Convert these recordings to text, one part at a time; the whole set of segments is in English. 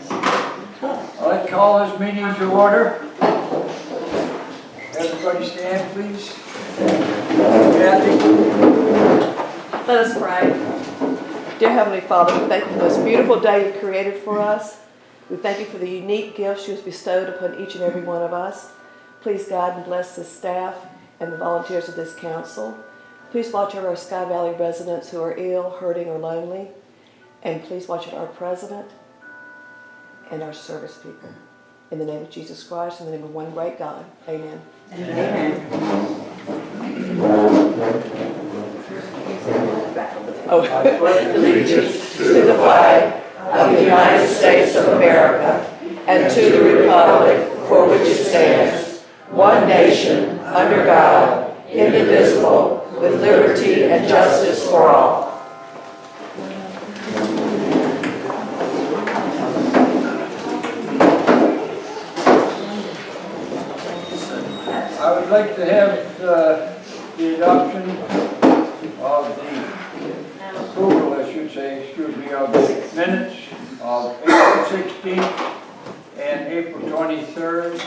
I'd like to call this meeting to order. Everybody stand, please. Kathy. Let us pray. Dear Heavenly Father, we thank you for this beautiful day you created for us. We thank you for the unique gifts you have bestowed upon each and every one of us. Please guide and bless the staff and the volunteers of this council. Please watch over our Sky Valley residents who are ill, hurting, or lonely. And please watch over our president and our service people. In the name of Jesus Christ, in the name of one great God. Amen. Amen. Allegiance to the flag of the United States of America and to the republic for which it stands, one nation, under God, indivisible, with liberty and justice for all. I would like to have the adoption of the approval, I should say, excuse me, of the minutes of April 16th and April 23rd.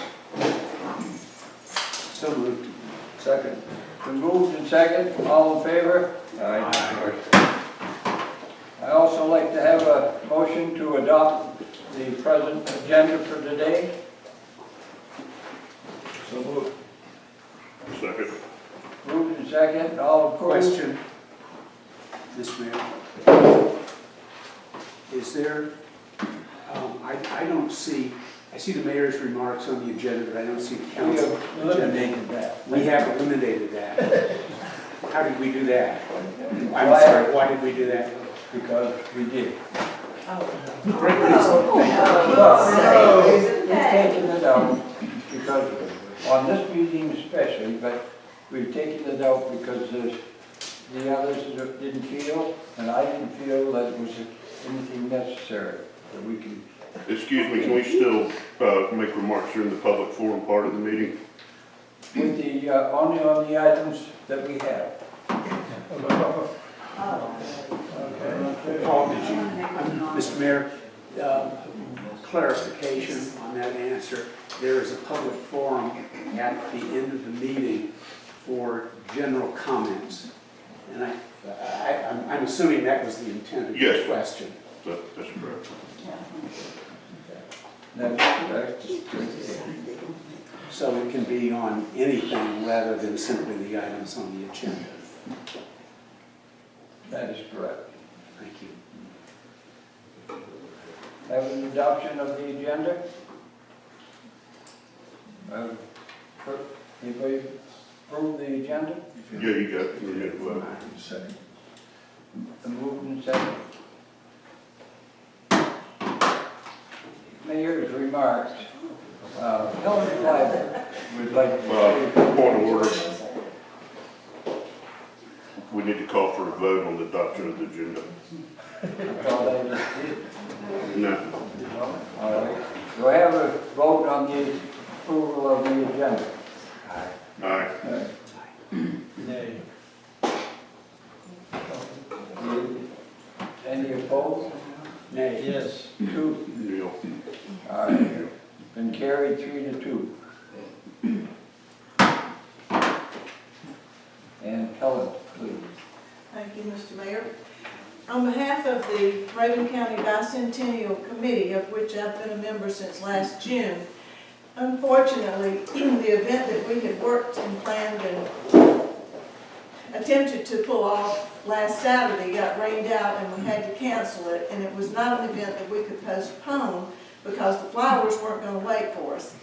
So moved. Second. Been moved and second. All in favor? Aye. I also like to have a motion to adopt the present agenda for today. So moved. Second. Moved and second. All approved. Question, Mr. Mayor. Is there, I don't see, I see the mayor's remarks on the agenda, but I don't see the We council have agenda. eliminated that. We have eliminated that. How did we do that? I'm sorry, why did we do that? Because we did. Great reason. We've taken it out because, on this meeting especially, but we've taken it out because the others didn't feel, and I didn't feel that it was anything necessary that we can. Excuse me, can we still make remarks during the public forum part of the meeting? With the, only on the items that we have. Paul, did you, Mr. Mayor, clarification on that answer. There is a public forum at the end of the meeting for general comments. And I'm assuming that was the intent of your Yes. question. That's correct. That's correct. So it can be on anything rather than simply the items on the agenda. That is correct. Thank you. Have an adoption of the agenda? Anybody approve the agenda? Yeah, you got it. You got it. Second. Moved and second. Mayor's remarks. Helen Clive would like to say. Point of order. We need to call for a vote on the adoption of the agenda. No. All right. Do I have a vote on the approval of the agenda? Aye. Nay. Any opposed? Nay. Yes. 2. Neil. All right. Been carried 3-2. And Helen, please. Thank you, Mr. Mayor. On behalf of the Raven County Bicentennial Committee, of which I've been a member since last June, unfortunately, the event that we had worked and planned and attempted to pull off last Saturday got rained out and we had to cancel it, and it was not an event that we could postpone because the flowers weren't going to wait for us.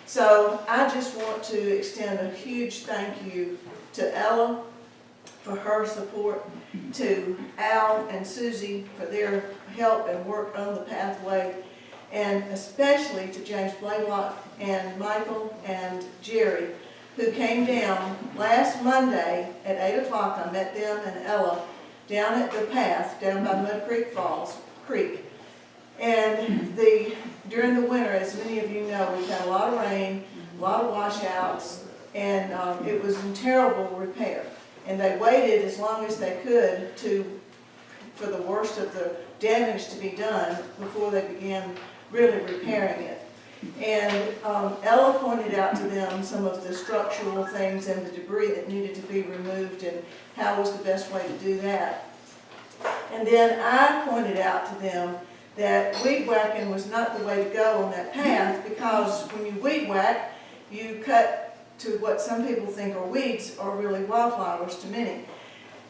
So I just want to extend a huge thank you to Ella for her support, to Al and Susie for their help and work on the pathway, and especially to James Blaylock and Michael and Jerry, who came down last Monday at 8 o'clock. I met them and Ella down at the path, down by Mud Creek. And during the winter, as many of you know, we've had a lot of rain, a lot of washouts, and it was in terrible repair. And they waited as long as they could for the worst of the damage to be done before they began really repairing it. And Ella pointed out to them some of the structural things and the debris that needed to be removed and how was the best way to do that. And then I pointed out to them that weed whacking was not the way to go on that path, because when you weed whack, you cut to what some people think are weeds are really wildflowers to many.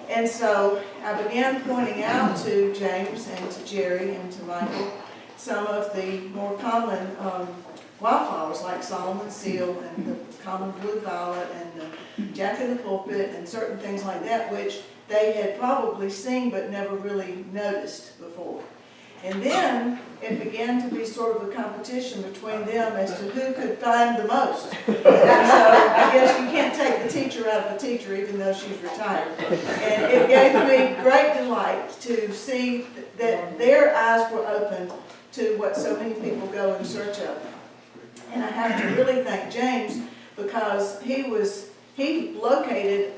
And so I began pointing out to James and to Jerry and to Michael some of the more common wildflowers like Solomon seal and the common blue violet and the jack in the pulpit and certain things like that, which they had probably seen but never really noticed before. And then it began to be sort of a competition between them as to who could find the most. And so I guess you can't take the teacher out of a teacher even though she's retired. And it gave me great delight to see that their eyes were opened to what so many people go in search of. And I have to really thank James, because he located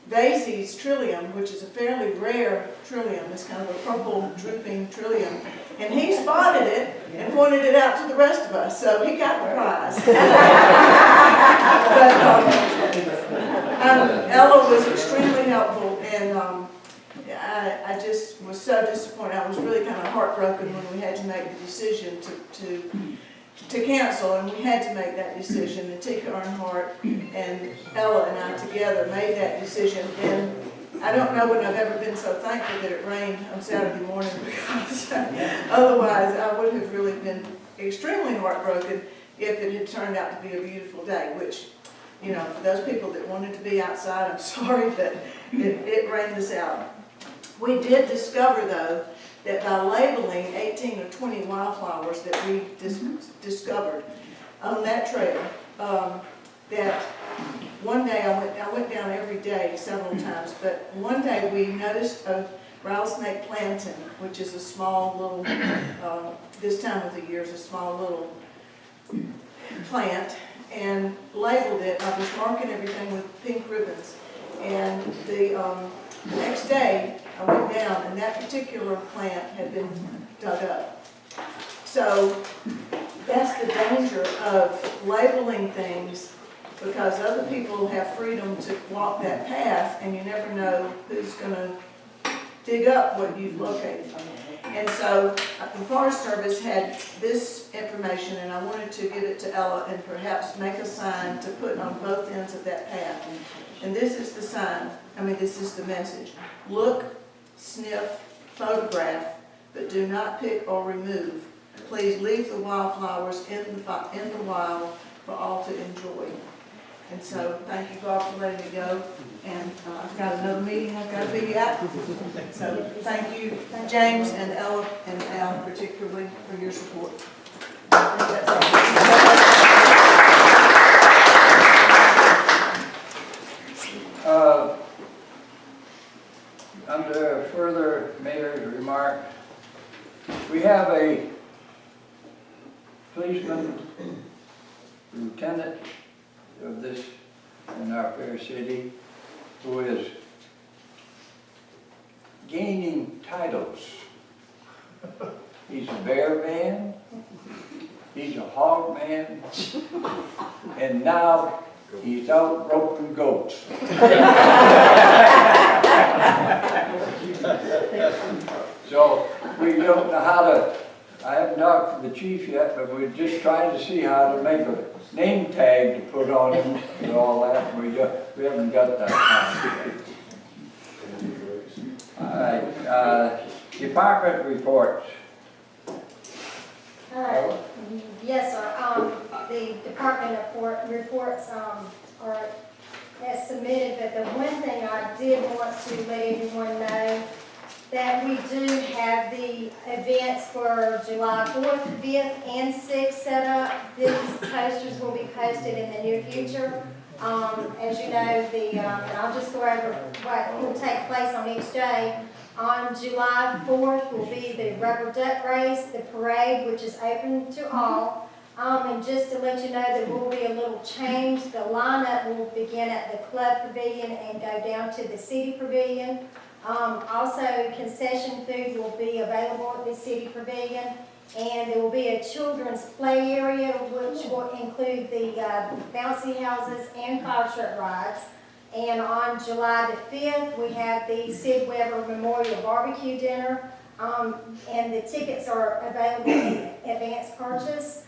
Vasey's trillium, which is a fairly rare trillium. It's kind of a purple drooping trillium. And he spotted it and pointed it out to the rest of us, so he got the prize. But Ella was extremely helpful, and I just was so disappointed. I was really kind of heartbroken when we had to make the decision to cancel, and we had to make that decision. And Tika Earnhardt and Ella and I together made that decision. And I don't know when I've ever been so thankful that it rained on Saturday morning, because otherwise I would have really been extremely heartbroken if it had turned out to be a beautiful day, which, you know, for those people that wanted to be outside, I'm sorry, but it rained us out. We did discover, though, that by labeling 18 or 20 wildflowers that we discovered on that trail, that one day I went down every day several times, but one day we noticed a rattlesnake plantain, which is a small little, this time of the year is a small little plant, and labeled it. I was marking everything with pink ribbons, and the next day I went down, and that particular plant had been dug up. So that's the danger of labeling things, because other people have freedom to walk that path, and you never know who's going to dig up what you've located. And so the Forest Service had this information, and I wanted to give it to Ella and perhaps make a sign to put on both ends of that path. And this is the sign, this is the message. Look, sniff, photograph, but do not pick or remove. Please leave the wildflowers in the wild for all to enjoy. And so, thank you, Bob, for letting me go. And I've got another meeting I've got to be at. So, thank you, James and Ella and Al, particularly, for your support. I think that's all. Under further mayor's remark, we have a policeman, lieutenant of this in our fair city, who is gaining titles. He's a bear man, he's a hog man, and now he's out roping goats. So we don't know how to, I haven't talked to the chief yet, but we're just trying to see how to make a name tag to put on him and all that. We haven't got that time. All right, department reports. Yes, sir. The department reports are as submitted, but the one thing I did want to let everyone know that we do have the events for July 4th, 5th, and 6th set up. These posters will be posted in the near future. As you know, and I'll just go over what will take place on each day. On July 4th will be the rubber duck race, the parade, which is open to all. And just to let you know, there will be a little change. The lineup will begin at the club pavilion and go down to the city pavilion. Also, concession food will be available at the city pavilion. And there will be a children's play area, which will include the bouncy houses and fire truck rides. And on July the 5th, we have the Sid Weber Memorial Barbecue Dinner. And the tickets are available in advance purchase.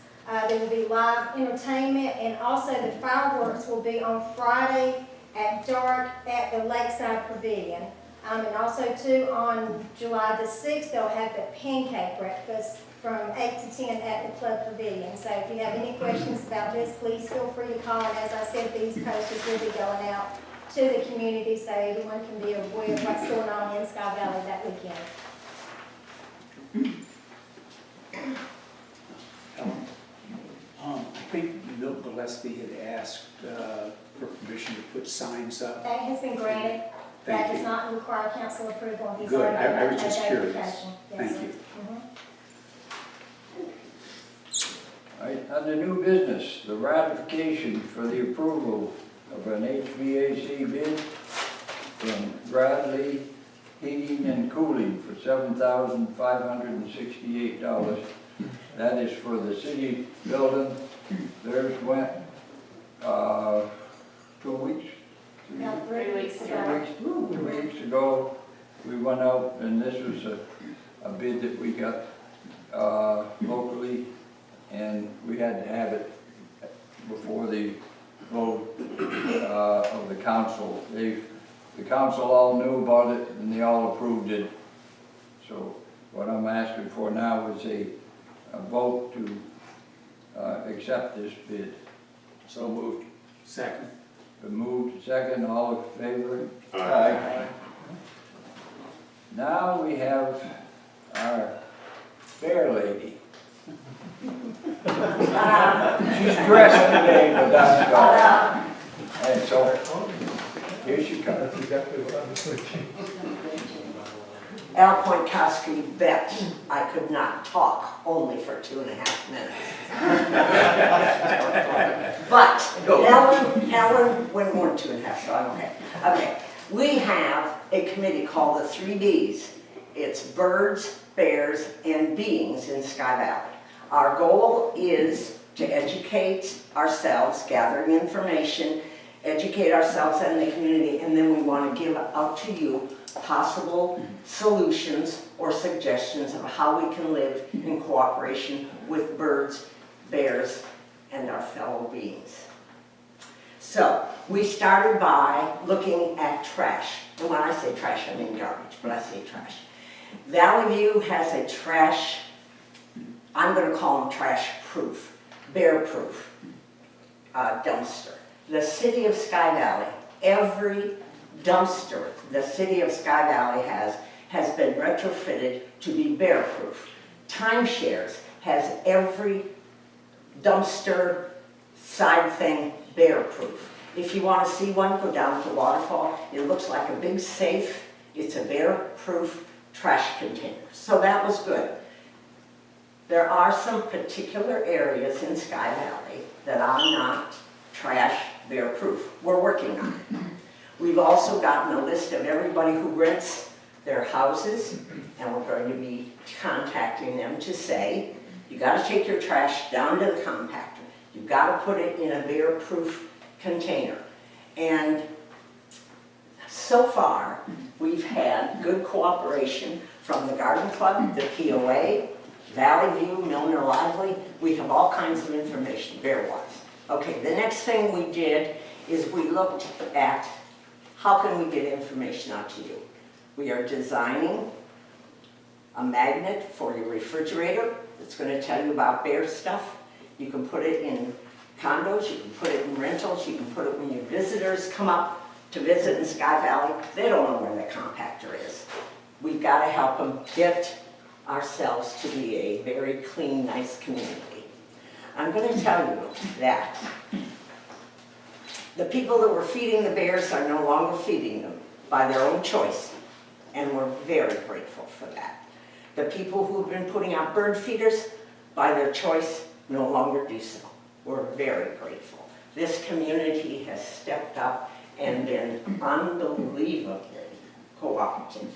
There will be live entertainment, and also the fireworks will be on Friday at dark at the Lakeside Pavilion. And also too, on July the 6th, they'll have the pancake breakfast from 8 to 10 at the Club Pavilion. So if you have any questions about this, please feel free to call. And as I said, these posters will be going out to the community so everyone can be aware of what's going on in Sky Valley that weekend. I think Milt Gillespie had asked for permission to put signs up. That has been granted. That Thank does you. not require council approval. He's Good. already I was just had curious. notification. Yes, Thank sir. you. Mhm. All right, under new business, the ratification for the approval of an HVAC bid from Bradley Heating and Cooling for $7,568. That is for the city building. Theirs went, 2 weeks? About 3 weeks ago. 2 weeks ago, we went out, and this was a bid that we got locally, and we had to have it before the vote of the council. The council all knew about it, and they all approved it. So what I'm asking for now is a vote to accept this bid. So moved. Second. Been moved, second, all in favor? Aye. Now we have our fair lady. She's dressed today, but that's all. And so, here she comes. Al Pointkowski bet I could not talk only for 2.5 minutes. But Ellen went more than 2.5, so I'm okay. Okay, we have a committee called the 3 Bs. It's birds, bears, and beings in Sky Valley. Our goal is to educate ourselves, gathering information, educate ourselves and the community, and then we want to give out to you possible solutions or suggestions of how we can live in cooperation with birds, bears, and our fellow beings. So, we started by looking at trash. And when I say trash, I mean garbage, but I say trash. Valley View has a trash, I'm going to call them trash-proof, bear-proof dumpster. The city of Sky Valley, every dumpster the city of Sky Valley has been retrofitted to be bear-proof. Timeshares has every dumpster side thing bear-proof. If you want to see one, go down to Waterfall. It looks like a big safe. It's a bear-proof trash container. So that was good. There are some particular areas in Sky Valley that are not trash bear-proof. We're working on it. We've also gotten a list of everybody who rents their houses, and we're going to be contacting them to say, you got to take your trash down to the compactor. You've got to put it in a bear-proof container. And so far, we've had good cooperation from the Garden Club, the POA, Valley View, Milner Lively. We have all kinds of information, bear-wise. Okay, the next thing we did is we looked at how can we get information out to you. We are designing a magnet for your refrigerator that's going to tell you about bear stuff. You can put it in condos, you can put it in rentals, you can put it when your visitors come up to visit in Sky Valley. They don't know where the compactor is. We've got to help them get ourselves to be a very clean, nice community. I'm going to tell you that the people that were feeding the bears are no longer feeding them by their own choice, and we're very grateful for that. The people who've been putting out bird feeders by their choice no longer do so. We're very grateful. This community has stepped up and been unbelievably cooperative.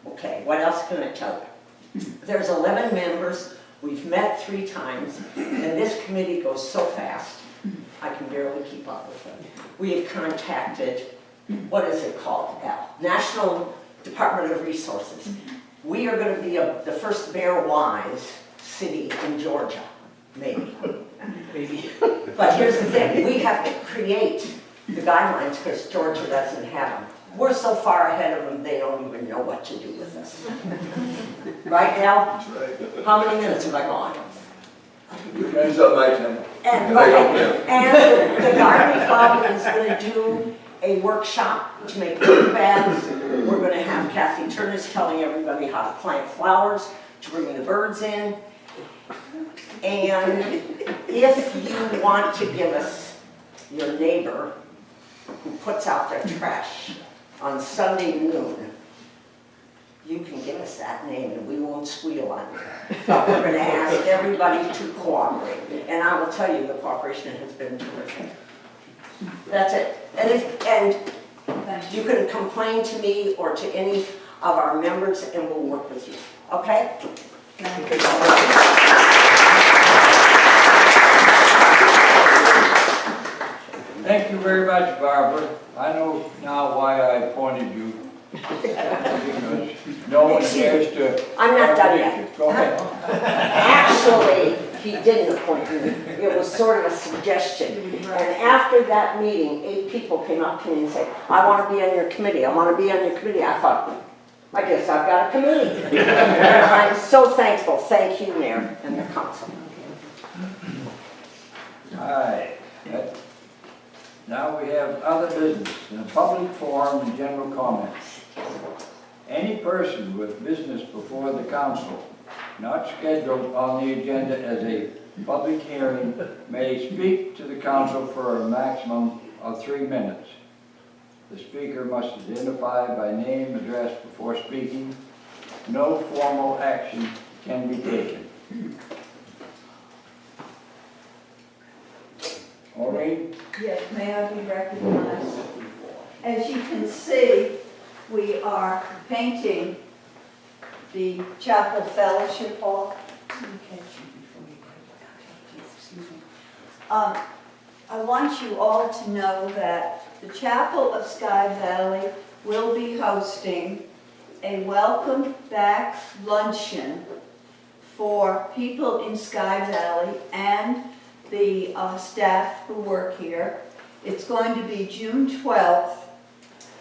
Okay, what else can I tell you? There's 11 members. We've met 3 times, and this committee goes so fast, I can barely keep up with them. We have contacted, what is it called now? National Department of Resources. We are going to be the first bear-wise city in Georgia, maybe. Maybe. But here's the thing, we have to create the guidelines because Georgia doesn't have them. We're so far ahead of them, they don't even know what to do with us. Right, Al? That's right. How many minutes have I gone? Use up my time. And, okay, and the Garden Club is going to do a workshop to make bird baths. We're going to have Kathy Turners telling everybody how to plant flowers to bring the birds in. And if you want to give us your neighbor who puts out their trash on Sunday noon, you can give us that name and we won't squeal on you. But we're going to ask everybody to cooperate. And I will tell you, the cooperation has been terrific. That's it. And you can complain to me or to any of our members and we'll work with you. Okay? Thank you very much, Barbara. I know now why I appointed you. Because no one cares to... I'm not done yet. Go ahead. Actually, he didn't appoint me. It was sort of a suggestion. And after that meeting, 8 people came up to me and said, I want to be on your committee. I want to be on your committee. I thought, I guess I've got a committee. And I'm so thankful. Thank you, Mayor and the council. All right. Now we have other business, in a public forum and general comments. Any person with business before the council not scheduled on the agenda as a public hearing may speak to the council for a maximum of 3 minutes. The speaker must identify by name, address before speaking. No formal action can be taken. Maureen? Yes, may I be recognized? As you can see, we are painting the Chapel Fellowship Hall. I want you all to know that the Chapel of Sky Valley will be hosting a welcome back luncheon for people in Sky Valley and the staff who work here. It's going to be June 12th,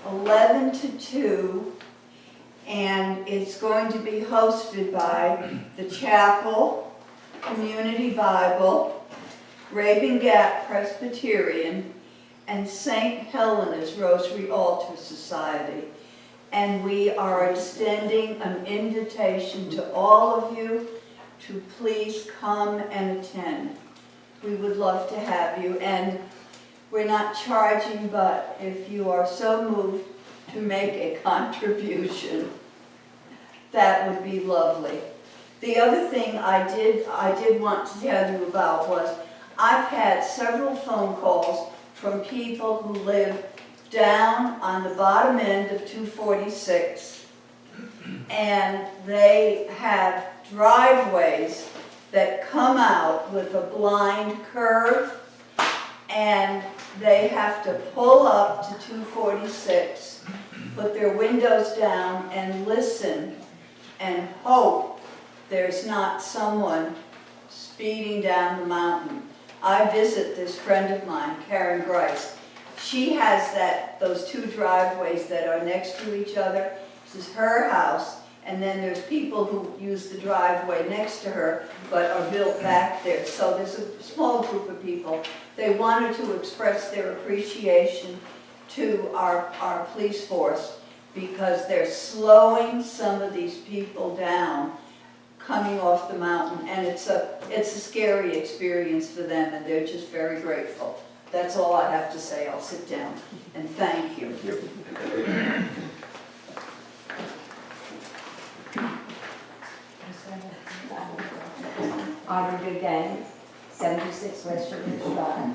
11 to 2, and it's going to be hosted by the Chapel, Community Bible, Raven Gap Presbyterian, and St. Helena's Rosary Altar Society. And we are extending an invitation to all of you to please come and attend. We would love to have you, and we're not charging, but if you are so moved to make a contribution, that would be lovely. The other thing I did want to tell you about was I've had several phone calls from people who live down on the bottom end of 246, and they have driveways that come out with a blind curve, and they have to pull up to 246, put their windows down and listen and hope there's not someone speeding down the mountain. I visit this friend of mine, Karen Grice. She has those 2 driveways that are next to each other. This is her house. And then there's people who use the driveway next to her, but are built back there. So there's a small group of people. They wanted to express their appreciation to our police force because they're slowing some of these people down coming off the mountain, and it's a scary experience for them, and they're just very grateful. That's all I have to say. I'll sit down, and thank you. Audrey Goodgang, 76 West Shore Drive.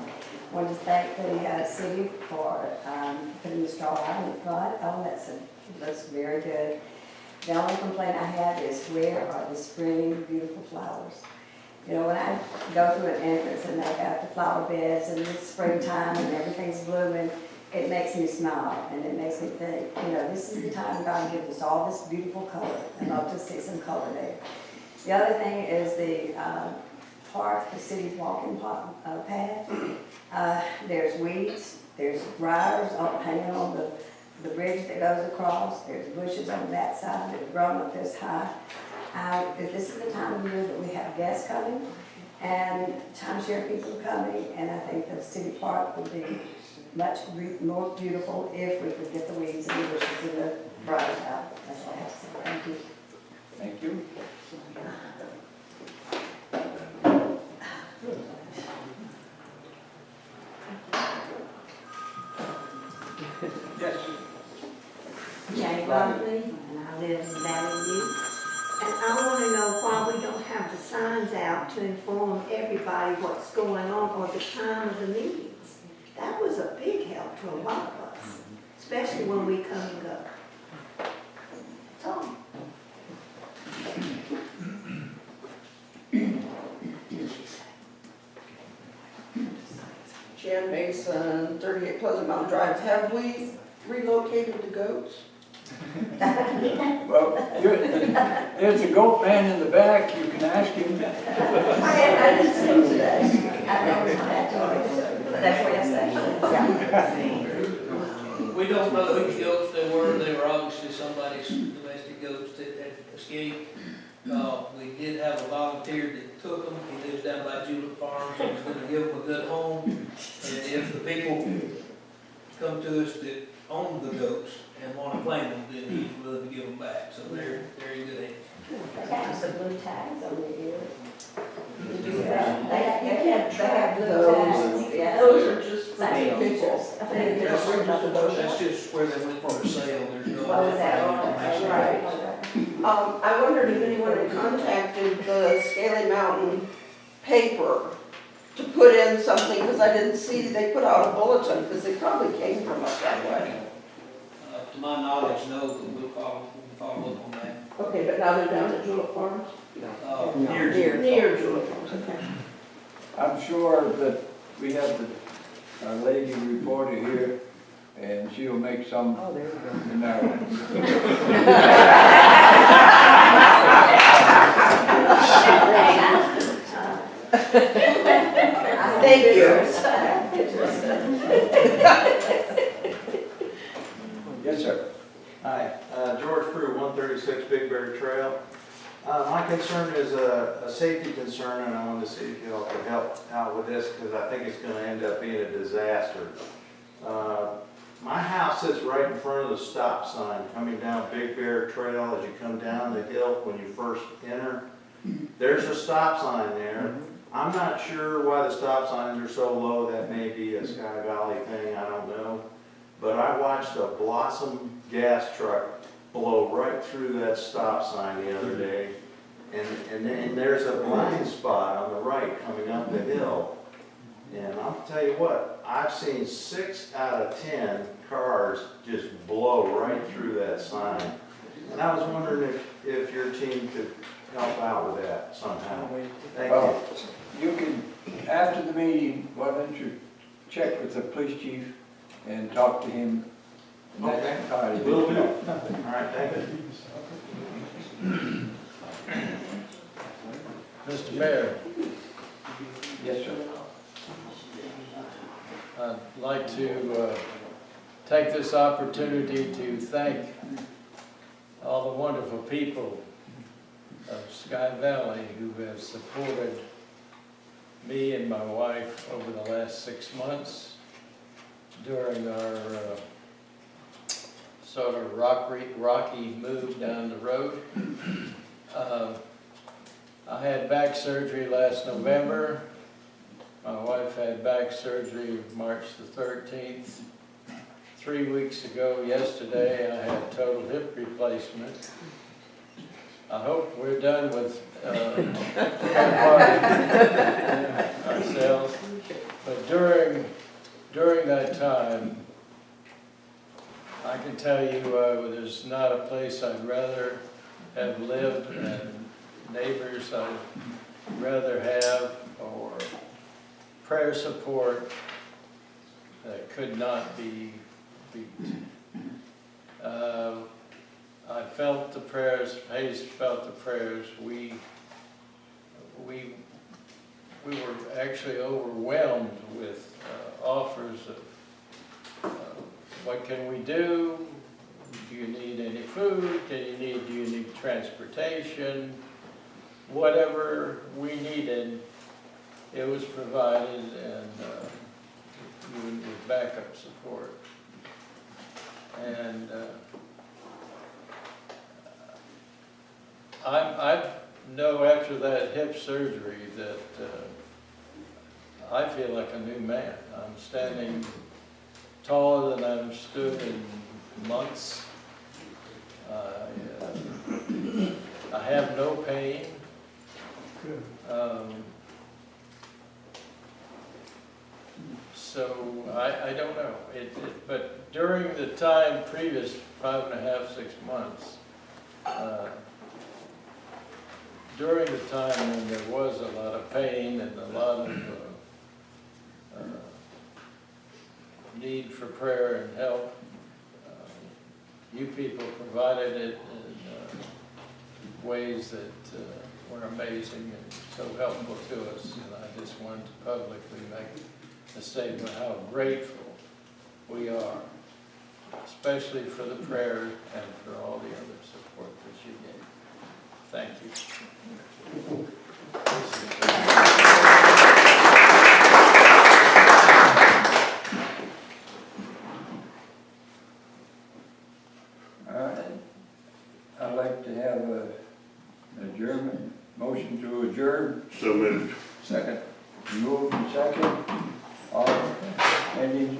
Want to thank the city for putting the straw out in the front. Oh, that's very good. The only complaint I have is where are the spring beautiful flowers? You know, when I go through an entrance and they got the flower beds and it's springtime and everything's blooming, it makes me smile and it makes me think, you know, this is the time God gives us all this beautiful color. I'd love to see some color there. The other thing is the park, the city's walking path. There's weeds, there's briars hanging on the bridge that goes across. There's bushes on that side that have grown up this high. This is the time of year that we have guests coming and timeshare people coming, and I think the city park would be much more beautiful if we could get the weeds and the bushes and the briars out. That's all I have to say. Thank you. Thank you. Yes. Jane Buckley, and I live in Valley View. And I want to know why we don't have the signs out to inform everybody what's going on or the time of the meetings. That was a big help to a lot of us, especially when we come and go. That's all. Jan Mason, 38 Pleasant Mountain Drive. Have we relocated the goats? Well, there's a goat man in the back, you can ask him. I didn't see him today. That's what I said. We don't know whose goats they were. They were obviously somebody's domestic goats that had escaped. We did have a volunteer that took them. He lives down by Julep Farms and was going to give them a good home. And if the people come to us that own the goats and want to claim them, then he's willing to give them back. So they're in good hands. They got some blue tags on their ears. They have blue those. tags. Yeah. Those are just for Thank you. pictures. That's just where they went for a sale. There's no What was that? information. Right. I wondered if anyone had contacted the Scaly Mountain paper to put in something, because I didn't see they put out a bulletin, because they probably came from up that way. To my knowledge, no, but we'll follow up on that. Okay, but now they're down at Julep Farms? Near Julep Farms, okay. I'm sure that we have a lady reporter here, and she'll make some. Oh, there you go. Thank you. Yes, sir. Hi, George Prue, 136 Big Bear Trail. My concern is a safety concern, and I wanted to see if you all could help out with this, because I think it's going to end up being a disaster. My house sits right in front of the stop sign coming down Big Bear Trail as you come down the hill when you first enter. There's a stop sign there. I'm not sure why the stop signs are so low. That may be a Sky Valley thing, I don't know. But I watched a Blossom gas truck blow right through that stop sign the other day. And then there's a blind spot on the right coming up the hill. And I'll tell you what, I've seen 6 out of 10 cars just blow right through that sign. And I was wondering if your team could help out with that somehow. Thank you. Well, you can, after the meeting, why don't you check with the police chief and talk to him? Okay. Okay. Will do. All right, thank you. Mr. Mayor, Yes, sir. I'd like to take this opportunity to thank all the wonderful people of Sky Valley who have supported me and my wife over the last 6 months during our sort of rocky move down the road. I had back surgery last November. My wife had back surgery March the 13th. 3 weeks ago, yesterday, I had total hip replacement. I hope we're done with ourselves. But during that time, I can tell you there's not a place I'd rather have lived and neighbors I'd rather have, or prayer support that could not be beat. I felt the prayers, Hayes felt the prayers. We were actually overwhelmed with offers of what can we do? Do you need any food? Do you need transportation? Whatever we needed, it was provided, and even with backup support. And I know after that hip surgery that I feel like a new man. I'm standing taller than I've stood in months. I have no pain. So I don't know. But during the time previous 5.5, 6 months, during the time when there was a lot of pain and a lot of need for prayer and help, you people provided it in ways that were amazing and so helpful to us. And I just wanted to publicly make a statement how grateful we are, especially for the prayers and for all the other support that you gave. Thank you. All right. I'd like to have a adjournment, motion to adjourn. So moved. Second. Moved and second. All, any